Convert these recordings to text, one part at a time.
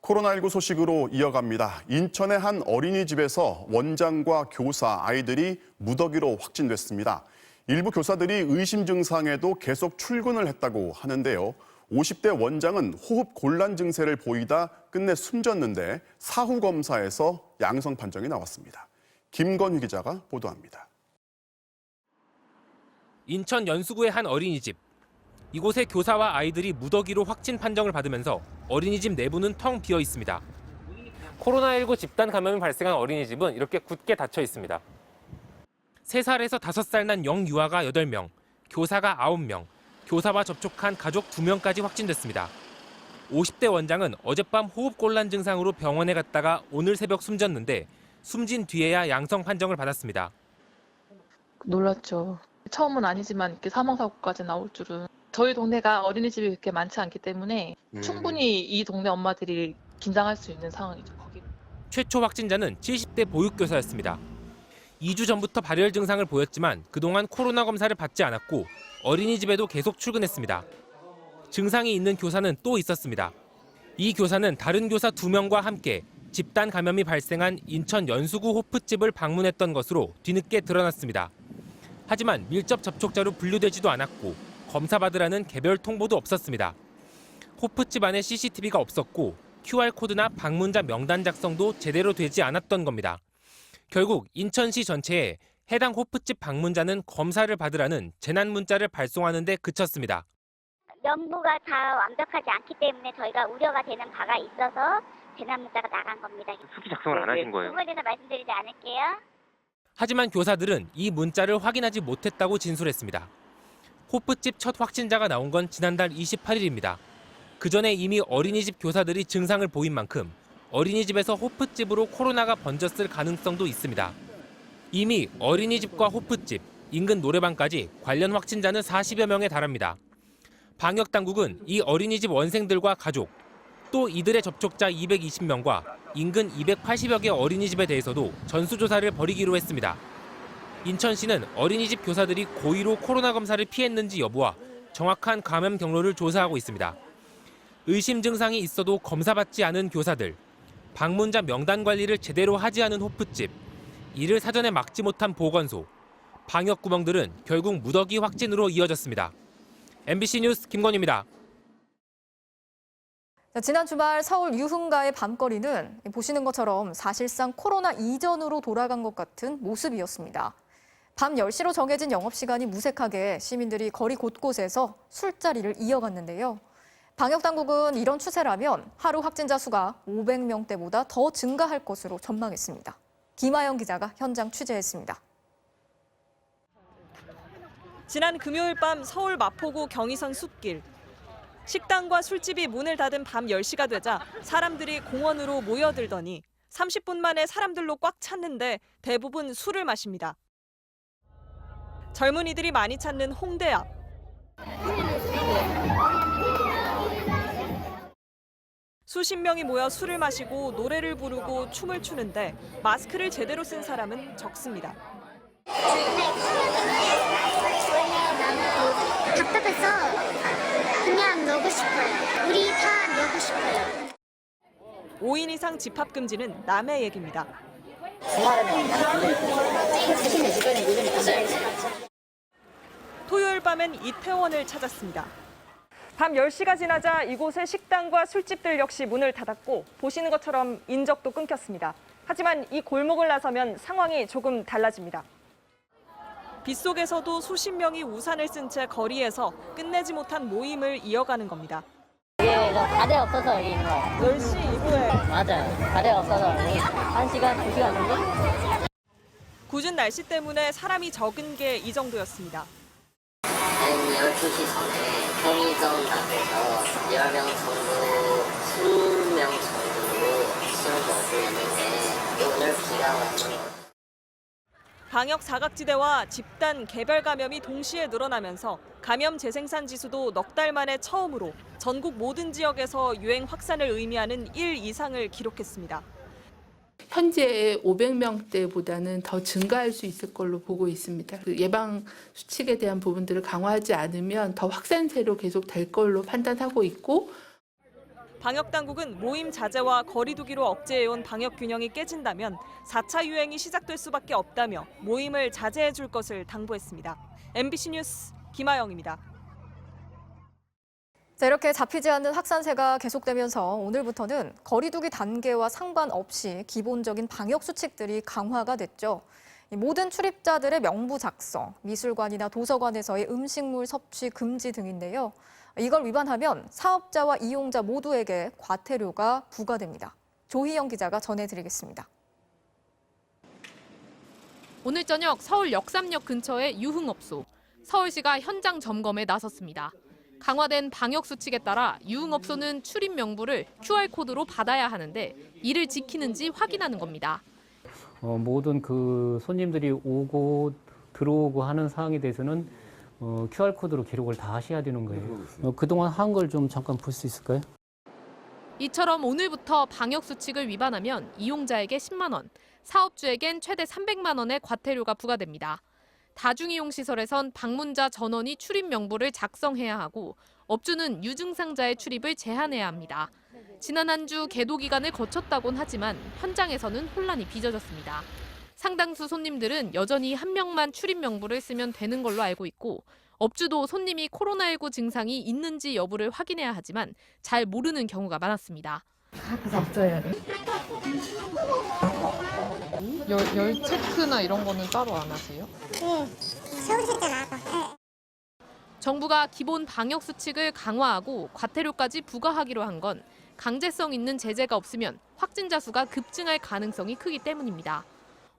코로나19 소식으로 이어갑니다. 인천의 한 어린이집에서 원장과 교사, 아이들이 무더기로 확진됐습니다. 일부 교사들이 의심 증상에도 계속 출근을 했다고 하는데요. 50대 원장은 호흡 곤란 증세를 보이다 끝내 숨졌는데 사후 검사에서 양성 판정이 나왔습니다. 김건희 기자가 보도합니다. 인천 연수구의 한 어린이집. 이곳의 교사와 아이들이 무더기로 확진 판정을 받으면서 어린이집 내부는 텅 비어 있습니다. 코로나19 집단 감염이 발생한 어린이집은 이렇게 굳게 닫혀 있습니다. 3살에서 5살 난 영유아가 8명, 교사가 9명, 교사와 접촉한 가족 2명까지 확진됐습니다. 50대 원장은 어젯밤 호흡곤란 증상으로 병원에 갔다가 오늘 새벽 숨졌는데 숨진 뒤에야 양성 판정을 받았습니다. 놀랐죠. 처음은 아니지만 이렇게 사망사고까지 나올 줄은. 저희 동네가 어린이집이 그렇게 많지 않기 때문에 충분히 이 동네 엄마들이 긴장할 수 있는 상황이죠, 거기. 최초 확진자는 70대 보육교사였습니다. 2주 전부터 발열 증상을 보였지만 그동안 코로나 검사를 받지 않았고 어린이집에도 계속 출근했습니다. 증상이 있는 교사는 또 있었습니다. 이 교사는 다른 교사 2명과 함께 집단 감염이 발생한 인천 연수구 호프집을 방문했던 것으로 뒤늦게 드러났습니다. 하지만 밀접 접촉자로 분류되지도 않았고 검사받으라는 개별 통보도 없었습니다. 호프집 안에 CCTV가 없었고 QR코드나 방문자 명단 작성도 제대로 되지 않았던 겁니다. 결국 인천시 전체에 해당 호프집 방문자는 검사를 받으라는 재난 문자를 발송하는 데 그쳤습니다. 명부가 다 완벽하지 않기 때문에 저희가 우려가 되는 바가 있어서 재난 문자가 나간 겁니다. 수기 작성을 안 하신 거예요? 그거에 대해서 말씀드리지 않을게요. 하지만 교사들은 이 문자를 확인하지 못했다고 진술했습니다. 호프집 첫 확진자가 나온 건 지난달 28일입니다. 그 전에 이미 어린이집 교사들이 증상을 보인 만큼 어린이집에서 호프집으로 코로나가 번졌을 가능성도 있습니다. 이미 어린이집과 호프집, 인근 노래방까지 관련 확진자는 40여 명에 달합니다. 방역당국은 이 어린이집 원생들과 가족, 또 이들의 접촉자 220명과 인근 280여 개 어린이집에 대해서도 전수조사를 벌이기로 했습니다. 인천시는 어린이집 교사들이 고의로 코로나 검사를 피했는지 여부와 정확한 감염 경로를 조사하고 있습니다. 의심 증상이 있어도 검사받지 않은 교사들, 방문자 명단 관리를 제대로 하지 않은 호프집, 이를 사전에 막지 못한 보건소, 방역 구멍들은 결국 무더기 확진으로 이어졌습니다. MBC 뉴스 김건희입니다. 지난 주말 서울 유흥가의 밤거리는 보시는 것처럼 사실상 코로나 이전으로 돌아간 것 같은 모습이었습니다. 밤 10시로 정해진 영업시간이 무색하게 시민들이 거리 곳곳에서 술자리를 이어갔는데요. 방역당국은 이런 추세라면 하루 확진자 수가 500명대보다 더 증가할 것으로 전망했습니다. 김아영 기자가 현장 취재했습니다. 지난 금요일 밤 서울 마포구 경의선 숲길. 식당과 술집이 문을 닫은 밤 10시가 되자 사람들이 공원으로 모여들더니 30분 만에 사람들로 꽉 찼는데 대부분 술을 마십니다. 젊은이들이 많이 찾는 홍대 앞. 수십 명이 모여 술을 마시고 노래를 부르고 춤을 추는데 마스크를 제대로 쓴 사람은 적습니다. 답답해서 그냥 놀고 싶어요. 우리 다 놀고 싶어요. 5인 이상 집합 금지는 남의 얘기입니다. 토요일 밤엔 이태원을 찾았습니다. 밤 10시가 지나자 이곳의 식당과 술집들 역시 문을 닫았고 보시는 것처럼 인적도 끊겼습니다. 하지만 이 골목을 나서면 상황이 조금 달라집니다. 빗속에서도 수십 명이 우산을 쓴 채 거리에서 끝내지 못한 모임을 이어가는 겁니다. 이게 다리가 없어서 여기 있는 거예요. 10시 이후에. 맞아요. 다리가 없어서 1시간, 2시간 정도? 궂은 날씨 때문에 사람이 적은 게 이 정도였습니다. 한 12시 전에 편의점 밖에서 10명 정도, 20명 정도로 시험을 얻고 있는데 오늘 비가 와서 방역 사각지대와 집단 개별 감염이 동시에 늘어나면서 감염 재생산 지수도 넉 달 만에 처음으로 전국 모든 지역에서 유행 확산을 의미하는 1 이상을 기록했습니다. 현재 500명대보다는 더 증가할 수 있을 걸로 보고 있습니다. 예방 수칙에 대한 부분들을 강화하지 않으면 더 확산세로 계속 될 걸로 판단하고 있고 방역당국은 모임 자제와 거리 두기로 억제해온 방역 균형이 깨진다면 4차 유행이 시작될 수밖에 없다며 모임을 자제해 줄 것을 당부했습니다. MBC 뉴스 김아영입니다. 자, 이렇게 잡히지 않는 확산세가 계속되면서 오늘부터는 거리 두기 단계와 상관없이 기본적인 방역 수칙들이 강화가 됐죠. 모든 출입자들의 명부 작성, 미술관이나 도서관에서의 음식물 섭취 금지 등인데요. 이걸 위반하면 사업자와 이용자 모두에게 과태료가 부과됩니다. 조희영 기자가 전해드리겠습니다. 오늘 저녁 서울 역삼역 근처의 유흥업소. 서울시가 현장 점검에 나섰습니다. 강화된 방역 수칙에 따라 유흥업소는 출입 명부를 QR코드로 받아야 하는데 이를 지키는지 확인하는 겁니다. 모든 그 손님들이 오고 들어오고 하는 사항에 대해서는 QR코드로 기록을 다 하셔야 되는 거예요. 그동안 한 걸 좀 잠깐 볼 수 있을까요? 이처럼 오늘부터 방역 수칙을 위반하면 이용자에게 10만 원, 사업주에겐 최대 300만 원의 과태료가 부과됩니다. 다중이용 시설에선 방문자 전원이 출입 명부를 작성해야 하고 업주는 유증상자의 출입을 제한해야 합니다. 지난 한 주 계도 기간을 거쳤다곤 하지만 현장에서는 혼란이 빚어졌습니다. 상당수 손님들은 여전히 한 명만 출입 명부를 쓰면 되는 걸로 알고 있고 업주도 손님이 코로나19 증상이 있는지 여부를 확인해야 하지만 잘 모르는 경우가 많았습니다. 없어야 돼. 열 체크나 이런 거는 따로 안 하세요? 정부가 기본 방역 수칙을 강화하고 과태료까지 부과하기로 한 건 강제성 있는 제재가 없으면 확진자 수가 급증할 가능성이 크기 때문입니다.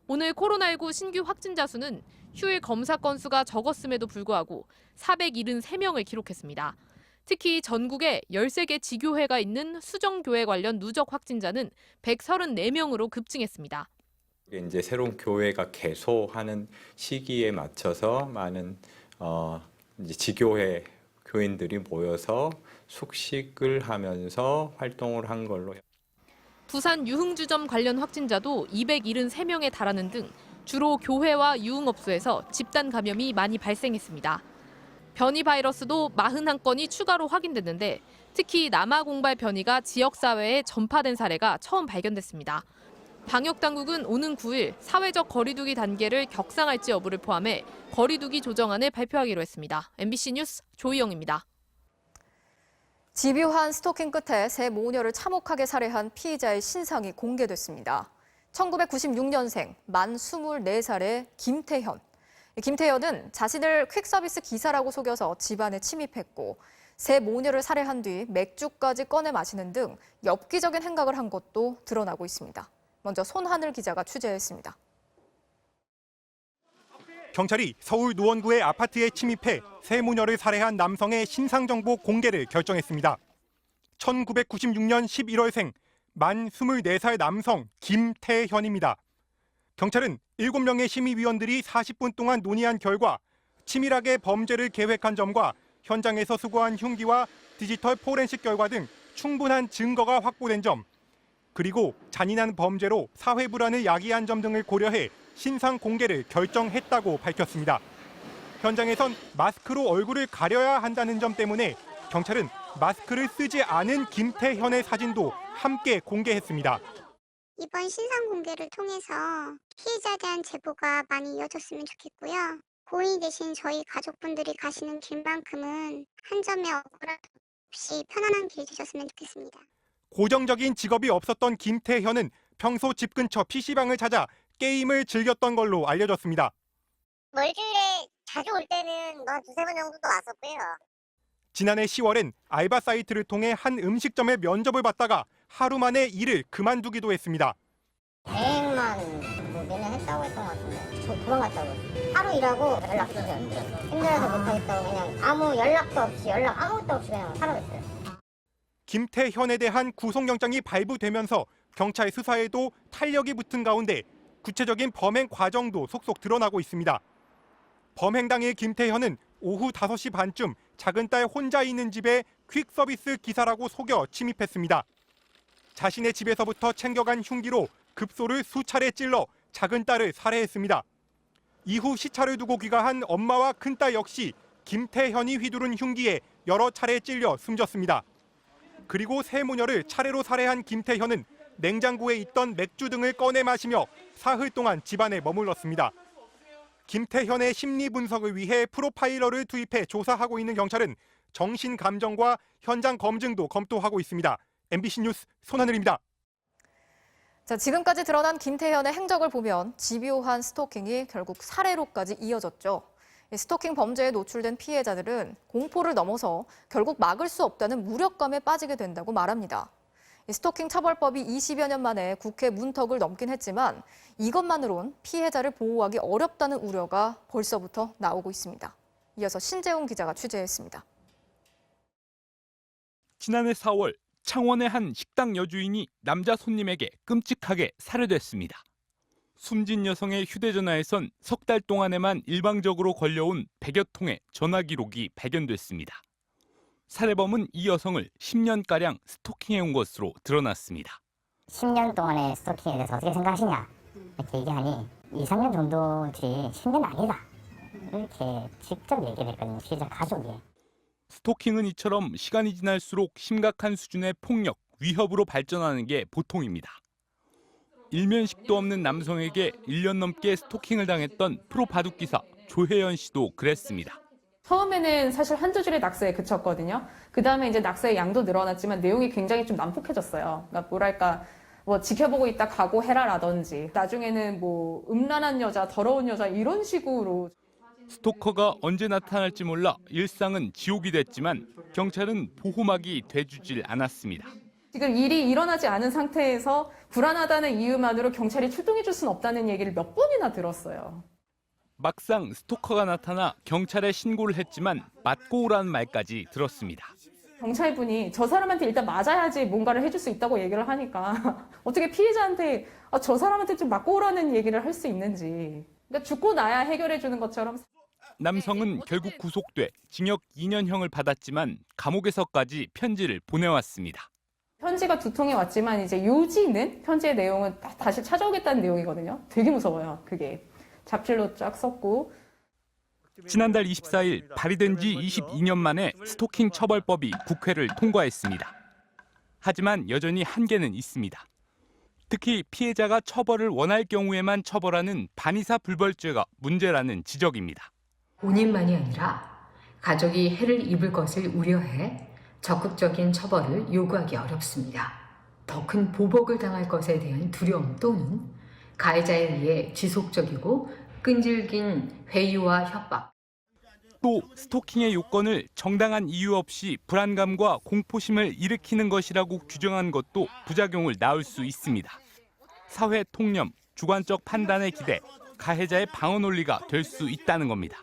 오늘 코로나19 신규 확진자 수는 휴일 검사 건수가 적었음에도 불구하고 473명을 기록했습니다. 특히 전국에 13개 지교회가 있는 수정교회 관련 누적 확진자는 134명으로 급증했습니다. 이제 새로운 교회가 개소하는 시기에 맞춰서 많은 이제 지교회 교인들이 모여서 숙식을 하면서 활동을 한 걸로. 부산 유흥주점 관련 확진자도 273명에 달하는 등 주로 교회와 유흥업소에서 집단 감염이 많이 발생했습니다. 변이 바이러스도 41건이 추가로 확인됐는데 특히 남아공발 변이가 지역사회에 전파된 사례가 처음 발견됐습니다. 방역당국은 오는 9일 사회적 거리두기 단계를 격상할지 여부를 포함해 거리두기 조정안을 발표하기로 했습니다. MBC 뉴스 조희영입니다. 집요한 스토킹 끝에 세 모녀를 참혹하게 살해한 피의자의 신상이 공개됐습니다. 1996년생 만 24살의 김태현. 김태현은 자신을 퀵서비스 기사라고 속여서 집안에 침입했고 세 모녀를 살해한 뒤 맥주까지 꺼내 마시는 등 엽기적인 행각을 한 것도 드러나고 있습니다. 먼저 손하늘 기자가 취재했습니다. 경찰이 서울 노원구의 아파트에 침입해 세 모녀를 살해한 남성의 신상정보 공개를 결정했습니다. 1996년 11월생 만 24살 남성 김태현입니다. 경찰은 7명의 심의위원들이 40분 동안 논의한 결과 치밀하게 범죄를 계획한 점과 현장에서 수거한 흉기와 디지털 포렌식 결과 등 충분한 증거가 확보된 점, 그리고 잔인한 범죄로 사회 불안을 야기한 점 등을 고려해 신상 공개를 결정했다고 밝혔습니다. 현장에선 마스크로 얼굴을 가려야 한다는 점 때문에 경찰은 마스크를 쓰지 않은 김태현의 사진도 함께 공개했습니다. 이번 신상 공개를 통해서 피해자에 대한 제보가 많이 이어졌으면 좋겠고요. 고인이 되신 저희 가족분들이 가시는 길만큼은 한 점의 억울함 없이 편안한 길이 되셨으면 좋겠습니다. 고정적인 직업이 없었던 김태현은 평소 집 근처 PC방을 찾아 게임을 즐겼던 걸로 알려졌습니다. 일주일에 자주 올 때는 두세 번 정도도 왔었고요. 지난해 10월엔 알바 사이트를 통해 한 음식점에 면접을 받다가 하루 만에 일을 그만두기도 했습니다. 대행만 매년 했다고 했던 것 같은데 도망갔다고. 하루 일하고 연락 주세요. 힘들어서 못하겠다고 그냥 아무 연락도 없이 아무것도 없이 그냥 사라졌어요. 김태현에 대한 구속영장이 발부되면서 경찰 수사에도 탄력이 붙은 가운데 구체적인 범행 과정도 속속 드러나고 있습니다. 범행 당일 김태현은 오후 5시 반쯤 작은 딸 혼자 있는 집에 퀵서비스 기사라고 속여 침입했습니다. 자신의 집에서부터 챙겨간 흉기로 급소를 수차례 찔러 작은 딸을 살해했습니다. 이후 시차를 두고 귀가한 엄마와 큰딸 역시 김태현이 휘두른 흉기에 여러 차례 찔려 숨졌습니다. 그리고 세 모녀를 차례로 살해한 김태현은 냉장고에 있던 맥주 등을 꺼내 마시며 사흘 동안 집안에 머물렀습니다. 김태현의 심리 분석을 위해 프로파일러를 투입해 조사하고 있는 경찰은 정신 감정과 현장 검증도 검토하고 있습니다. MBC 뉴스 손하늘입니다. 자, 지금까지 드러난 김태현의 행적을 보면 집요한 스토킹이 결국 살해로까지 이어졌죠. 스토킹 범죄에 노출된 피해자들은 공포를 넘어서 결국 막을 수 없다는 무력감에 빠지게 된다고 말합니다. 스토킹 처벌법이 20여 년 만에 국회 문턱을 넘긴 했지만 이것만으론 피해자를 보호하기 어렵다는 우려가 벌써부터 나오고 있습니다. 이어서 신재웅 기자가 취재했습니다. 지난해 4월 창원의 한 식당 여주인이 남자 손님에게 끔찍하게 살해됐습니다. 숨진 여성의 휴대전화에선 석 달 동안에만 일방적으로 걸려온 100여 통의 전화 기록이 발견됐습니다. 살해범은 이 여성을 10년가량 스토킹해온 것으로 드러났습니다. 10년 동안의 스토킹에 대해서 어떻게 생각하시냐 이렇게 얘기하니 2, 3년 정도지 10년 아니다 이렇게 직접 얘기했거든요. 피해자 가족이. 스토킹은 이처럼 시간이 지날수록 심각한 수준의 폭력, 위협으로 발전하는 게 보통입니다. 일면식도 없는 남성에게 1년 넘게 스토킹을 당했던 프로 바둑기사 조혜연 씨도 그랬습니다. 처음에는 사실 한두 줄의 낙서에 그쳤거든요. 그 다음에 이제 낙서의 양도 늘어났지만 내용이 굉장히 좀 난폭해졌어요. 그러니까 뭐랄까, 뭐 지켜보고 있다 각오해라라든지 나중에는 뭐 음란한 여자, 더러운 여자 이런 식으로. 스토커가 언제 나타날지 몰라 일상은 지옥이 됐지만 경찰은 보호막이 돼주질 않았습니다. 지금 일이 일어나지 않은 상태에서 불안하다는 이유만으로 경찰이 출동해 줄 수는 없다는 얘기를 몇 번이나 들었어요. 막상 스토커가 나타나 경찰에 신고를 했지만 맞고 오라는 말까지 들었습니다. 경찰분이 저 사람한테 일단 맞아야지 뭔가를 해줄 수 있다고 얘기를 하니까 어떻게 피해자한테 저 사람한테 좀 맞고 오라는 얘기를 할 수 있는지. 그러니까 죽고 나야 해결해 주는 것처럼. 남성은 결국 구속돼 징역 2년형을 받았지만 감옥에서까지 편지를 보내왔습니다. 편지가 2통이 왔지만 이제 요지는 편지의 내용은 다시 찾아오겠다는 내용이거든요. 되게 무서워요. 그게 잡질로 쫙 썼고. 지난달 24일 발의된 지 22년 만에 스토킹 처벌법이 국회를 통과했습니다. 하지만 여전히 한계는 있습니다. 특히 피해자가 처벌을 원할 경우에만 처벌하는 반의사 불벌죄가 문제라는 지적입니다. 본인만이 아니라 가족이 해를 입을 것을 우려해 적극적인 처벌을 요구하기 어렵습니다. 더 큰 보복을 당할 것에 대한 두려움 또는 가해자에 의해 지속적이고 끈질긴 회유와 협박. 또 스토킹의 요건을 정당한 이유 없이 불안감과 공포심을 일으키는 것이라고 규정한 것도 부작용을 낳을 수 있습니다. 사회 통념, 주관적 판단에 기대 가해자의 방어 논리가 될 수 있다는 겁니다.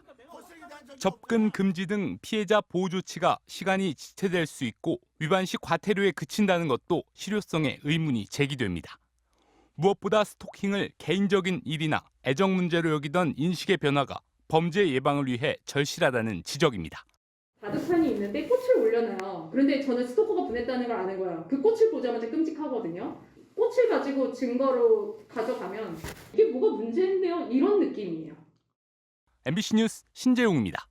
접근 금지 등 피해자 보호 조치가 시간이 지체될 수 있고 위반 시 과태료에 그친다는 것도 실효성에 의문이 제기됩니다. 무엇보다 스토킹을 개인적인 일이나 애정 문제로 여기던 인식의 변화가 범죄 예방을 위해 절실하다는 지적입니다. 바둑판이 있는데 꽃을 올려놔요. 그런데 저는 스토커가 보냈다는 걸 아는 거예요. 그 꽃을 보자마자 끔찍하거든요. 꽃을 가지고 증거로 가져가면 이게 뭐가 문제인데요? 이런 느낌이에요. MBC 뉴스 신재웅입니다.